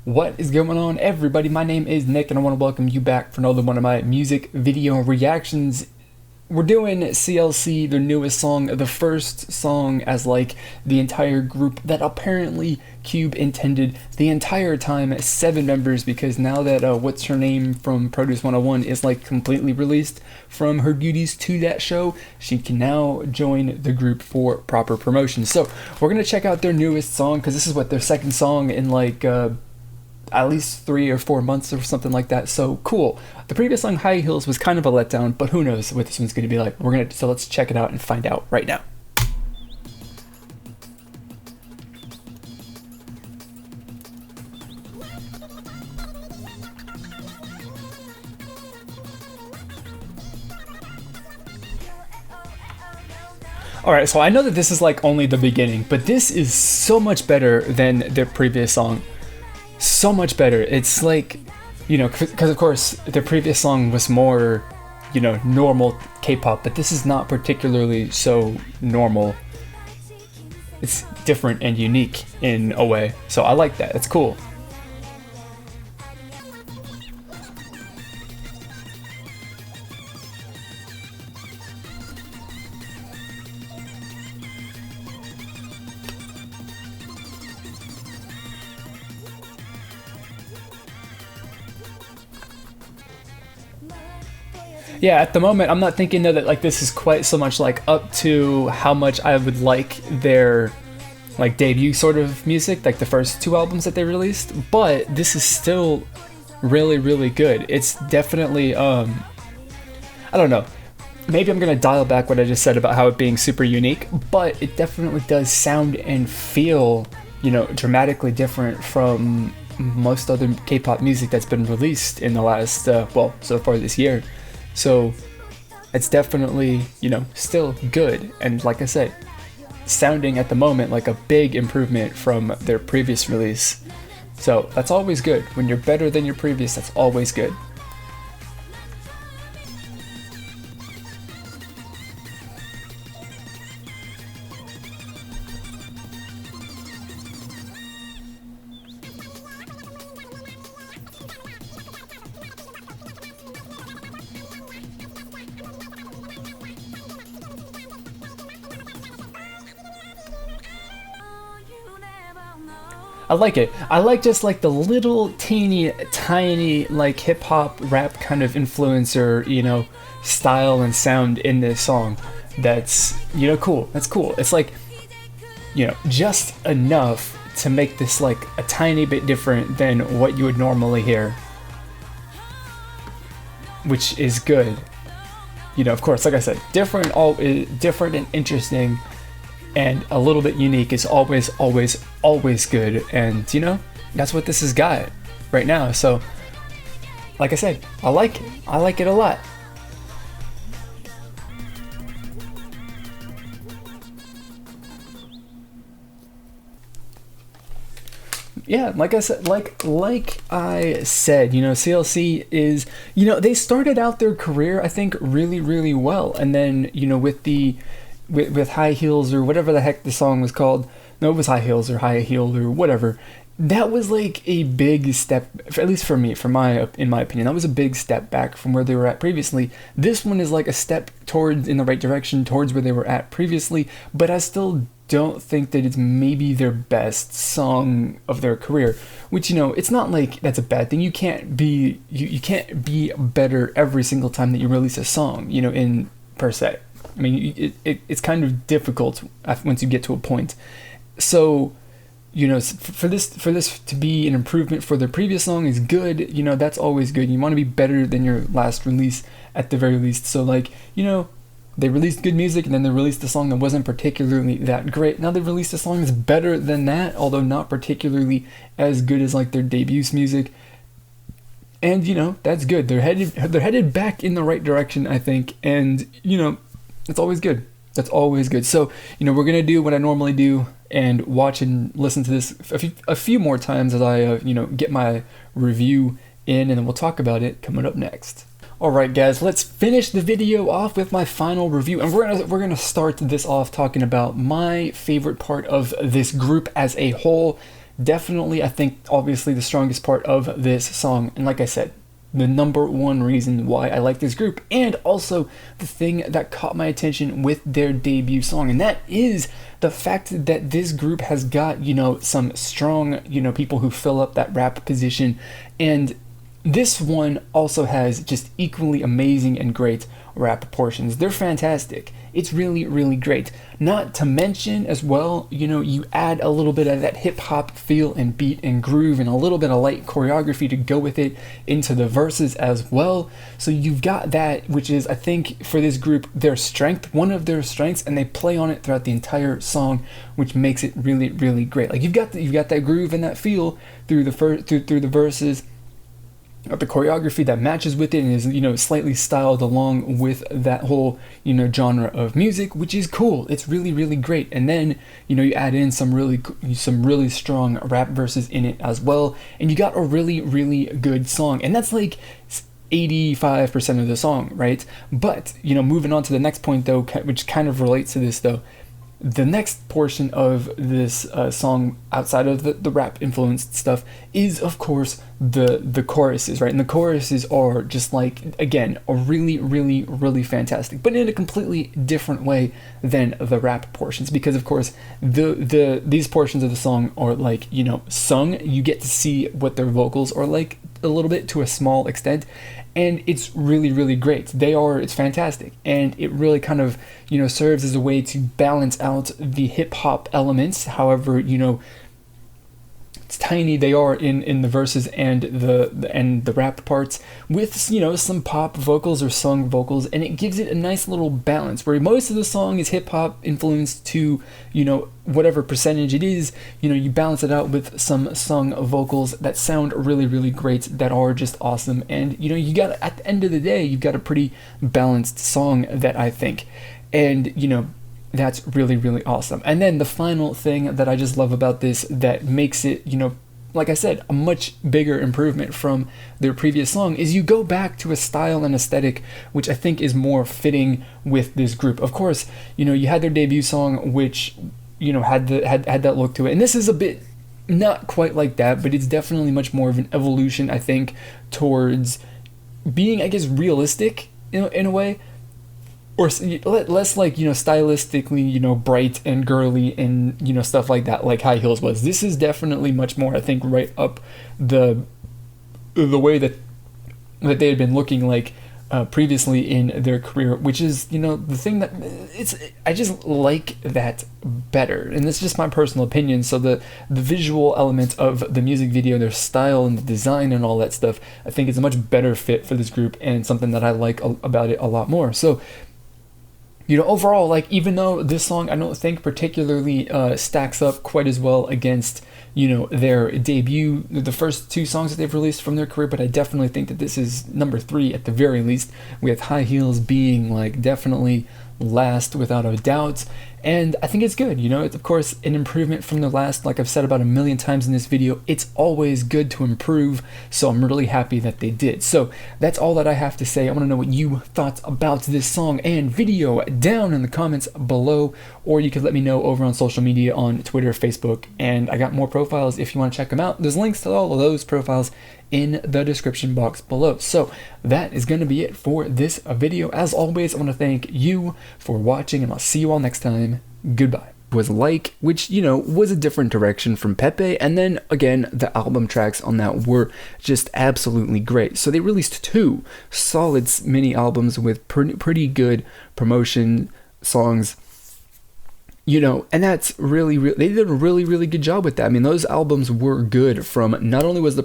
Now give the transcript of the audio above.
What is going on, everybody? My name is Nick, and I want to welcome you back for another one of my music video reactions. We're doing CLC, their newest song, the first song as like the entire group that apparently Cube intended the entire time, 7 members, because now that what's her name from Produce 101 is like completely released from her duties to that show, she can now join the group for proper promotion. So we're gonna check out their newest song, because this is what their second song in like at least 3 or 4 months or something like that. So cool. The previous song, High Heels, was kind of a letdown, but who knows what this one's going to be like. So let's check it out and find out right now. Alright, so I know that this is like only the beginning, but this is so much better than their previous song. So much better. It's like, you know, because of course the previous song was more, you know, normal K-pop, but this is not particularly so normal. It's different and unique in a way, so I like that. It's cool. Yeah, at the moment, I'm not thinking though that like this is quite so much like up to how much I would like their like debut sort of music, like the first 2 albums that they released, but this is still really, really good. It's definitely, I don't know, maybe I'm gonna dial back what I just said about how it being super unique, but it definitely does sound and feel, you know, dramatically different from most other K-pop music that's been released in the last, well, so far this year. So it's definitely, you know, still good, and like I said, sounding at the moment like a big improvement from their previous release. So that's always good. When you're better than your previous, that's always good. I like it. I like just like the little teeny tiny like hip hop rap kind of influencer, you know, style and sound in this song. That's, you know, cool. That's cool. It's like, you know, just enough to make this like a tiny bit different than what you would normally hear, which is good. You know, of course, like I said, different and interesting, and a little bit unique is always, always, always good. And, you know, that's what this has got right now. So, like I said, I like it. I like it a lot. Yeah, like I said, you know, CLC is, you know, they started out their career, I think, really, really well. And then, you know, with High Heels or whatever the heck the song was called. No, it was High Heels or High Heel or whatever. That was like a big step, at least for me, in my opinion, that was a big step back from where they were at previously. This one is like a step towards in the right direction towards where they were at previously, but I still don't think that it's maybe their best song of their career, which, you know, it's not like that's a bad thing. You can't be better every single time that you release a song, you know, in per se. I mean, it's kind of difficult once you get to a point. So, you know, for this to be an improvement for their previous song is good. You know, that's always good. You want to be better than your last release at the very least. So, like, you know, they released good music and then they released a song that wasn't particularly that great. Now they released a song that's better than that, although not particularly as good as like their debut music. And, you know, that's good. They're headed back in the right direction, I think. And, you know, it's always good. That's always good. So, you know, we're going to do what I normally do and watch and listen to this a few more times as I, you know, get my review in, and then we'll talk about it coming up next. Alright guys, let's finish the video off with my final review, and we're gonna start this off talking about my favorite part of this group as a whole. definitely, I think, obviously the strongest part of this song. And like I said, the number one reason why I like this group, and also the thing that caught my attention with their debut song, and that is the fact that this group has got, some strong, people who fill up that rap position, and this one also has just equally amazing and great rap portions. They're fantastic. It's really, really great. Not to mention as well, you add a little bit of that hip hop feel and beat and groove and a little bit of light choreography to go with it into the verses as well. So you've got that, which is, I think, for this group, their strength, one of their strengths, and they play on it throughout the entire song, which makes it really, really great. Like you've got that groove and that feel through the verses. The choreography that matches with it and is, slightly styled along with that whole, genre of music, which is cool. It's really, really great. And then, you add in some really strong rap verses in it as well, and you got a really, really good song. And that's like 85% of the song, right? But, moving on to the next point though, which kind of relates to this though, the next portion of this song, outside of the rap influenced stuff, is of course the choruses, right? And the choruses are just like, again, a really, really, really fantastic, but in a completely different way than the rap portions, because of course these portions of the song are like, sung. You get to see what their vocals are like a little bit, to a small extent, and it's really, really great. It's fantastic, and it really kind of, serves as a way to balance out the hip-hop elements. However, it's tiny they are in the verses and the rap parts, with some pop vocals or sung vocals, and it gives it a nice little balance where most of the song is hip-hop influenced to whatever percentage it is. You balance it out with some sung vocals that sound really, really great, that are just awesome, and you got, at the end of the day, you've got a pretty balanced song that I think, and that's really, really awesome. And then the final thing that I just love about this, that makes it, like I said, a much bigger improvement from their previous song, is you go back to a style and aesthetic which I think is more fitting with this group. Of course, you had their debut song, which had that look to it, and this is a bit not quite like that, but it's definitely much more of an evolution, I think, towards being, I guess, realistic in a way, or less like, stylistically, bright and girly and, stuff like that, like High Heels was. This is definitely much more, I think, right up the way that they had been looking like previously in their career, which is, the thing that I just like that better, and it's just my personal opinion. So the visual element of the music video, their style and the design and all that stuff, I think it's a much better fit for this group, and something that I like about it a lot more. So, overall, like, even though this song I don't think particularly stacks up quite as well against, their debut, the first two songs that they've released from their career, but I definitely think that this is number 3 at the very least, with High Heels being like definitely last without a doubt. And I think it's good, it's of course an improvement from the last. Like I've said about a million times in this video, it's always good to improve, so I'm really happy that they did. So that's all that I have to say. I want to know what you thought about this song and video down in the comments below, or you could let me know over on social media, on Twitter, Facebook, and I got more profiles if you want to check them out. There's links to all of those profiles in the description box below. So that is going to be it for this video. As always, I want to thank you for watching, and I'll see you all next time. Goodbye. Was like, which, was a different direction from Pepe, and then again, the album tracks on that were just absolutely great. So they released 2 solid mini albums with pretty good promotion songs, and that's really, they did a really, really good job with that. I mean, those albums were good. From not only was the